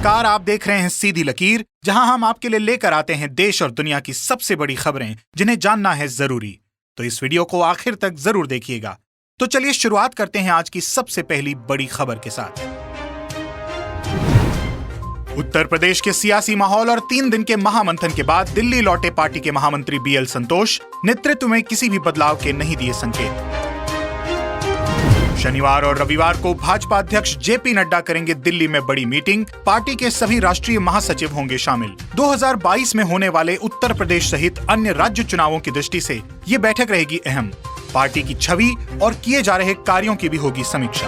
नमस्कार, आप देख रहे हैं सीधी लकीर, जहां हम आपके लिए लेकर आते हैं देश और दुनिया की सबसे बड़ी खबरें जिन्हें जानना है जरूरी। तो इस वीडियो को आखिर तक जरूर देखिएगा। तो चलिए शुरुआत करते हैं आज की सबसे पहली बड़ी खबर के साथ। उत्तर प्रदेश के सियासी माहौल और 3 दिन के महामंथन के बाद दिल्ली लौटे पार्टी के महामंत्री BL संतोष नेतृत्व में किसी भी बदलाव के नहीं दिए संकेत। शनिवार और रविवार को भाजपा अध्यक्ष JP नड्डा करेंगे दिल्ली में बड़ी मीटिंग। पार्टी के सभी राष्ट्रीय महासचिव होंगे शामिल। 2022 में होने वाले उत्तर प्रदेश सहित अन्य राज्य चुनावों की दृष्टि से ये बैठक रहेगी अहम। पार्टी की छवि और किए जा रहे कार्यों की भी होगी समीक्षा।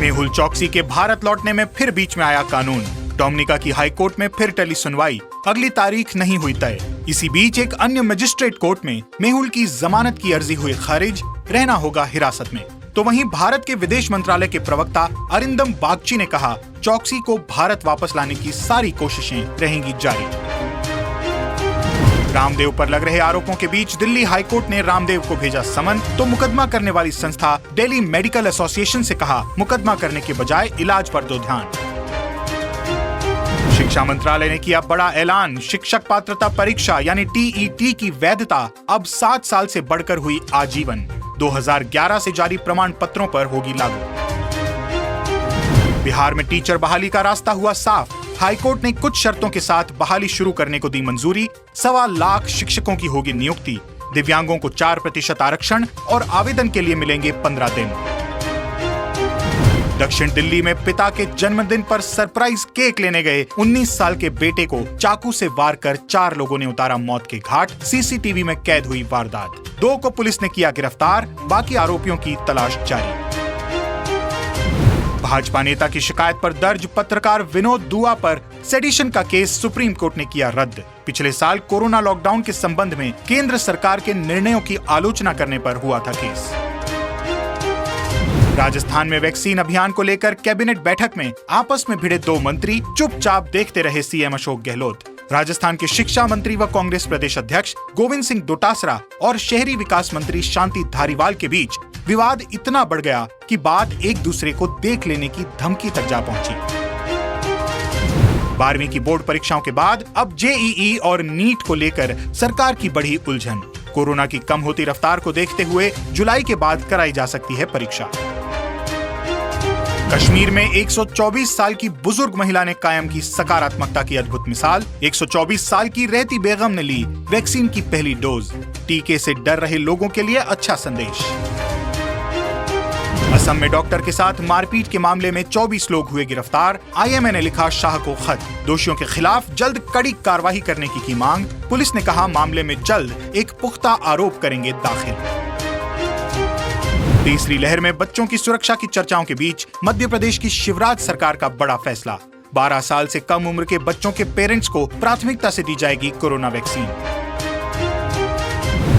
मेहुल चौकसी के भारत लौटने में फिर बीच में आया कानून। डोमिनिका की हाईकोर्ट में फिर टली सुनवाई, अगली तारीख नहीं हुई तय। इसी बीच एक अन्य मजिस्ट्रेट कोर्ट में मेहुल की जमानत की अर्जी हुई खारिज, रहना होगा हिरासत में। तो वहीं भारत के विदेश मंत्रालय के प्रवक्ता अरिंदम बागची ने कहा, चौकसी को भारत वापस लाने की सारी कोशिशें रहेंगी जारी। रामदेव पर लग रहे आरोपों के बीच दिल्ली हाईकोर्ट ने रामदेव को भेजा समन, तो मुकदमा करने वाली संस्था दिल्ली मेडिकल एसोसिएशन से कहा, मुकदमा करने के बजाय इलाज पर दो ध्यान। शिक्षा मंत्रालय ने किया बड़ा ऐलान, शिक्षक पात्रता परीक्षा यानी TET की वैधता अब 7 साल से बढ़कर हुई आजीवन। 2011 से जारी प्रमाण पत्रों पर होगी लागू। बिहार में टीचर बहाली का रास्ता हुआ साफ। हाईकोर्ट ने कुछ शर्तों के साथ बहाली शुरू करने को दी मंजूरी। 1.25 लाख शिक्षकों की होगी नियुक्ति। दिव्यांगों को 4% आरक्षण और आवेदन के लिए मिलेंगे 15 दिन। दक्षिण दिल्ली में पिता के जन्मदिन पर सरप्राइज केक लेने गए 19 साल के बेटे को चाकू से वार कर 4 लोगों ने उतारा मौत के घाट। CCTV में कैद हुई वारदात। 2 को पुलिस ने किया गिरफ्तार, बाकी आरोपियों की तलाश जारी। भाजपा नेता की शिकायत पर दर्ज पत्रकार विनोद दुआ पर सेडिशन का केस सुप्रीम कोर्ट ने किया रद्द। पिछले साल कोरोना लॉकडाउन के संबंध में केंद्र सरकार के निर्णयों की आलोचना करने पर हुआ था केस। राजस्थान में वैक्सीन अभियान को लेकर कैबिनेट बैठक में आपस में भिड़े 2 मंत्री, चुपचाप देखते रहे CM अशोक गहलोत। राजस्थान के शिक्षा मंत्री व कांग्रेस प्रदेश अध्यक्ष गोविंद सिंह डोटासरा और शहरी विकास मंत्री शांति धारीवाल के बीच विवाद इतना बढ़ गया कि बात एक दूसरे को देख लेने की धमकी तक जा पहुंची। 12वीं की बोर्ड परीक्षाओं के बाद अब JEE और NEET को लेकर सरकार की बढ़ी उलझन। कोरोना की कम होती रफ्तार को देखते हुए जुलाई के बाद कराई जा सकती है परीक्षा। कश्मीर में 124 साल की बुजुर्ग महिला ने कायम की सकारात्मकता की अद्भुत मिसाल। 124 साल की रहती बेगम ने ली वैक्सीन की पहली डोज। टीके से डर रहे लोगों के लिए अच्छा संदेश। असम में डॉक्टर के साथ मारपीट के मामले में 24 लोग हुए गिरफ्तार। IMA ने लिखा शाह को खत, दोषियों के खिलाफ जल्द कड़ी कार्रवाई करने की मांग। पुलिस ने कहा, मामले में जल्द एक पुख्ता आरोप करेंगे दाखिल। तीसरी लहर में बच्चों की सुरक्षा की चर्चाओं के बीच मध्य प्रदेश की शिवराज सरकार का बड़ा फैसला। 12 साल से कम उम्र के बच्चों के पेरेंट्स को प्राथमिकता से दी जाएगी कोरोना वैक्सीन।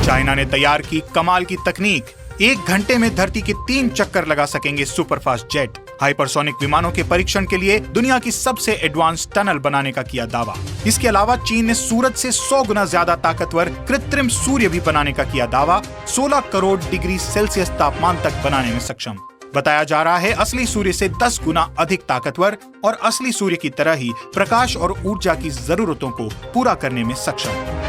चाइना ने तैयार की कमाल की तकनीक, 1 घंटे में धरती के 3 चक्कर लगा सकेंगे सुपरफास्ट जेट। हाइपरसोनिक विमानों के परीक्षण के लिए दुनिया की सबसे एडवांस टनल बनाने का किया दावा। इसके अलावा चीन ने सूरज से 100 गुना ज्यादा ताकतवर कृत्रिम सूर्य भी बनाने का किया दावा। 16 करोड़ डिग्री सेल्सियस तापमान तक बनाने में सक्षम। बताया जा रहा है असली सूर्य से 10 गुना अधिक ताकतवर और असली सूर्य की तरह ही प्रकाश और ऊर्जा की जरूरतों को पूरा करने में सक्षम।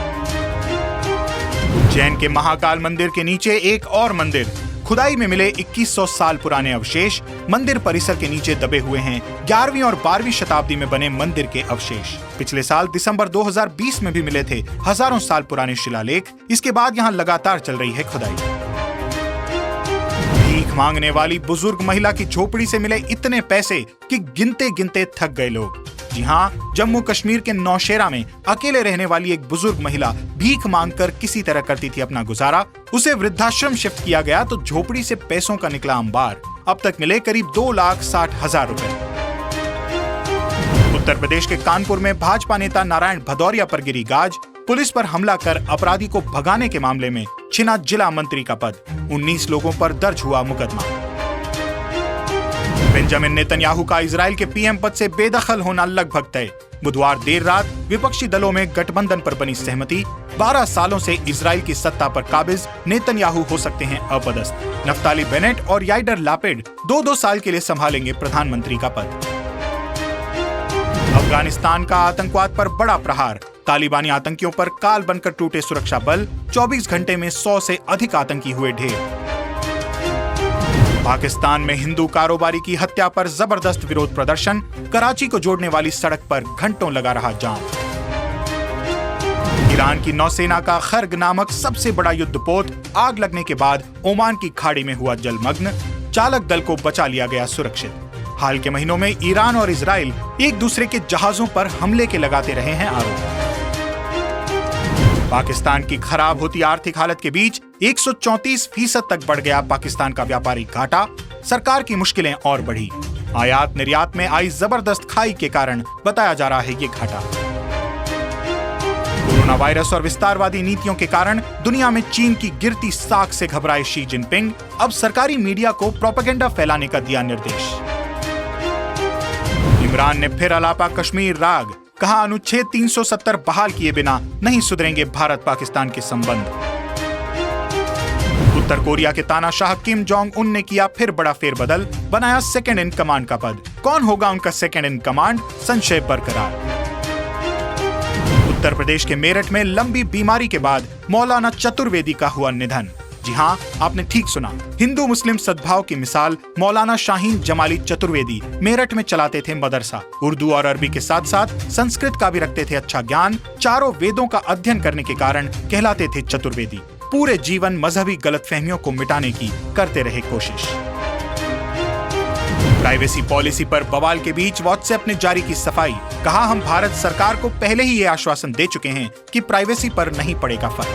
उज्जैन के महाकाल मंदिर के नीचे एक और मंदिर। खुदाई में मिले 2100 साल पुराने अवशेष। मंदिर परिसर के नीचे दबे हुए हैं 11वीं और 12वीं शताब्दी में बने मंदिर के अवशेष। पिछले साल दिसंबर 2020 में भी मिले थे हजारों साल पुराने शिलालेख। इसके बाद यहाँ लगातार चल रही है खुदाई। भीख मांगने वाली बुजुर्ग महिला की झोपड़ी से मिले इतने पैसे कि गिनते गिनते थक गए लोग। जी हाँ, जम्मू कश्मीर के नौशेरा में अकेले रहने वाली एक बुजुर्ग महिला भीख मांगकर किसी तरह करती थी अपना गुजारा। उसे वृद्धाश्रम शिफ्ट किया गया तो झोपड़ी से पैसों का निकला अंबार। अब तक मिले करीब 2,60,000 रुपए। उत्तर प्रदेश के कानपुर में भाजपा नेता नारायण भदौरिया पर गिरी गाज। पुलिस पर हमला कर अपराधी को भगाने के मामले में छिना जिला मंत्री का पद। 19 लोगों पर दर्ज हुआ मुकदमा। बेंजामिन नेतन्याहू का इजराइल के PM पद से बेदखल होना लगभग तय। बुधवार देर रात विपक्षी दलों में गठबंधन पर बनी सहमति। 12 सालों से इजराइल की सत्ता पर काबिज नेतन्याहू हो सकते हैं अपदस्थ। नफ्ताली बेनेट और याइडर लापिड 2-2 साल के लिए संभालेंगे प्रधानमंत्री का पद। अफगानिस्तान का आतंकवाद पर बड़ा प्रहार, तालिबानी आतंकियों पर काल बनकर टूटे सुरक्षा बल, 24 घंटे में 100 से अधिक आतंकी हुए ढेर। पाकिस्तान में हिंदू कारोबारी की हत्या पर जबरदस्त विरोध प्रदर्शन, कराची को जोड़ने वाली सड़क पर घंटों लगा रहा जाम। ईरान की नौसेना का खर्ग नामक सबसे बड़ा युद्धपोत आग लगने के बाद ओमान की खाड़ी में हुआ जलमग्न, चालक दल को बचा लिया गया सुरक्षित। हाल के महीनों में ईरान और इजराइल एक दूसरे के जहाजों पर हमले के लगाते रहे हैं आरोप। पाकिस्तान की खराब होती आर्थिक हालत के बीच 134% तक बढ़ गया पाकिस्तान का व्यापारिक घाटा, सरकार की मुश्किलें और बढ़ी। आयात निर्यात में आई जबरदस्त खाई के कारण बताया जा रहा है ये घाटा। कोरोना वायरस और विस्तारवादी नीतियों के कारण दुनिया में चीन की गिरती साख से घबराए शी जिनपिंग, अब सरकारी मीडिया को प्रोपेगेंडा फैलाने का दिया निर्देश। इमरान ने फिर अलापा कश्मीर राग, कहा अनुच्छेद 370 बहाल किए बिना नहीं सुधरेंगे भारत पाकिस्तान के संबंध। उत्तर कोरिया के तानाशाह किम जोंग उन ने किया फिर बड़ा फेरबदल, बनाया सेकंड इन कमांड का पद। कौन होगा उनका सेकंड इन कमांड, संशय बरकरार। उत्तर प्रदेश के मेरठ में लंबी बीमारी के बाद मौलाना चतुर्वेदी का हुआ निधन। जी हां, आपने ठीक सुना, हिंदू मुस्लिम सद्भाव की मिसाल मौलाना शाहीन जमाली चतुर्वेदी मेरठ में चलाते थे मदरसा। उर्दू और अरबी के साथ साथ संस्कृत का भी रखते थे अच्छा ज्ञान, चारों वेदों का अध्ययन करने के कारण कहलाते थे चतुर्वेदी। पूरे जीवन मजहबी गलतफहमियों को मिटाने की करते रहे कोशिश। प्राइवेसी पॉलिसी पर बवाल के बीच व्हाट्सएप ने जारी की सफाई, कहा हम भारत सरकार को पहले ही ये आश्वासन दे चुके हैं कि प्राइवेसी पर नहीं पड़ेगा फर्क।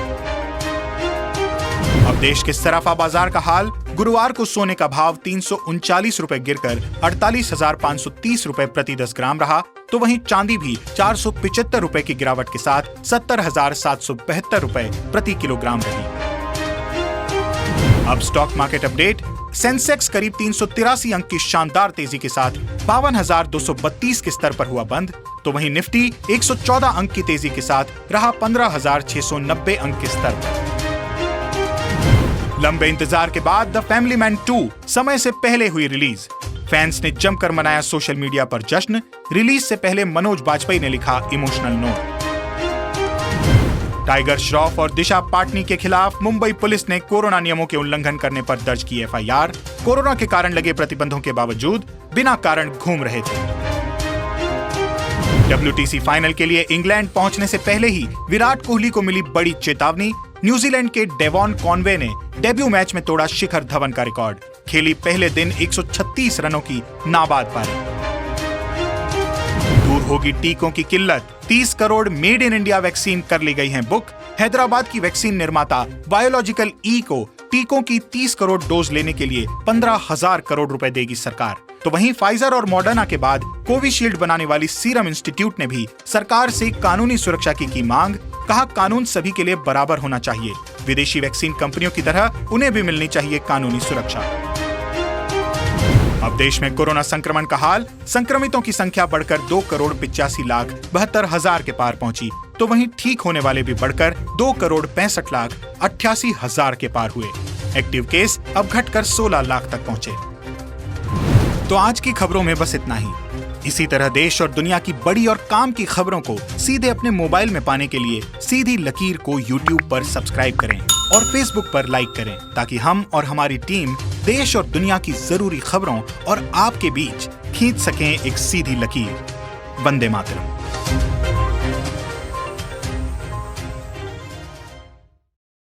अब देश के सराफा बाजार का हाल, गुरुवार को सोने का भाव 339 रुपए गिरकर 48,530 रुपए प्रति 10 ग्राम रहा, तो वहीं चांदी भी 475 रुपए की गिरावट के साथ 70,772 रुपए प्रति किलोग्राम रही। अब स्टॉक मार्केट अपडेट। सेंसेक्स करीब 383 अंक की शानदार तेजी के साथ 52,232 के स्तर पर हुआ बंद, तो वहीं निफ्टी 114 अंक की तेजी के साथ रहा 15,690 अंक के स्तर पर। लंबे इंतजार के बाद द फैमिली मैन 2 समय से पहले हुई रिलीज। फैंस ने जमकर मनाया सोशल मीडिया पर जश्न। रिलीज से पहले मनोज बाजपेयी ने लिखा इमोशनल नोट। टाइगर श्रॉफ और दिशा पाटनी के खिलाफ मुंबई पुलिस ने कोरोना नियमों के उल्लंघन करने पर दर्ज की एफआईआर। कोरोना के कारण लगे प्रतिबंधों के बावजूद बिना कारण घूम रहे थे। WTC फाइनल के लिए इंग्लैंड पहुंचने से पहले ही विराट कोहली को मिली बड़ी चेतावनी। न्यूजीलैंड के डेवॉन कॉनवे ने डेब्यू मैच में तोड़ा शिखर धवन का रिकॉर्ड। खेली पहले दिन 136 रनों की नाबाद पारी। दूर होगी टीकों की किल्लत, 30 crore made in India vaccine कर ली गई हैं बुक। हैदराबाद की वैक्सीन निर्माता बायोलॉजिकल ई को टीकों की 30 करोड़ डोज लेने के लिए 15,000 करोड़ रुपए देगी सरकार। तो वहीं फाइजर और मॉडर्ना के बाद कोविशील्ड बनाने वाली सीरम इंस्टीट्यूट ने भी सरकार से कानूनी सुरक्षा की मांग। कहा कानून सभी के लिए बराबर होना चाहिए, विदेशी वैक्सीन कंपनियों की तरह उन्हें भी मिलनी चाहिए कानूनी सुरक्षा। अब देश में कोरोना संक्रमण का हाल, संक्रमितों की संख्या बढ़कर 2,85,72,000 के पार पहुंची, तो वहीं ठीक होने वाले भी बढ़कर 2,65,88,000 के पार हुए। एक्टिव केस अब घटकर 16 लाख तक पहुंचे। तो आज की खबरों में बस इतना ही। इसी तरह देश और दुनिया की बड़ी और काम की खबरों को सीधे अपने मोबाइल में पाने के लिए सीधी लकीर को YouTube पर सब्सक्राइब करें और Facebook पर लाइक करें, ताकि हम और हमारी टीम देश और दुनिया की जरूरी खबरों और आपके बीच खींच सकें एक सीधी लकीर। वंदे मातरम।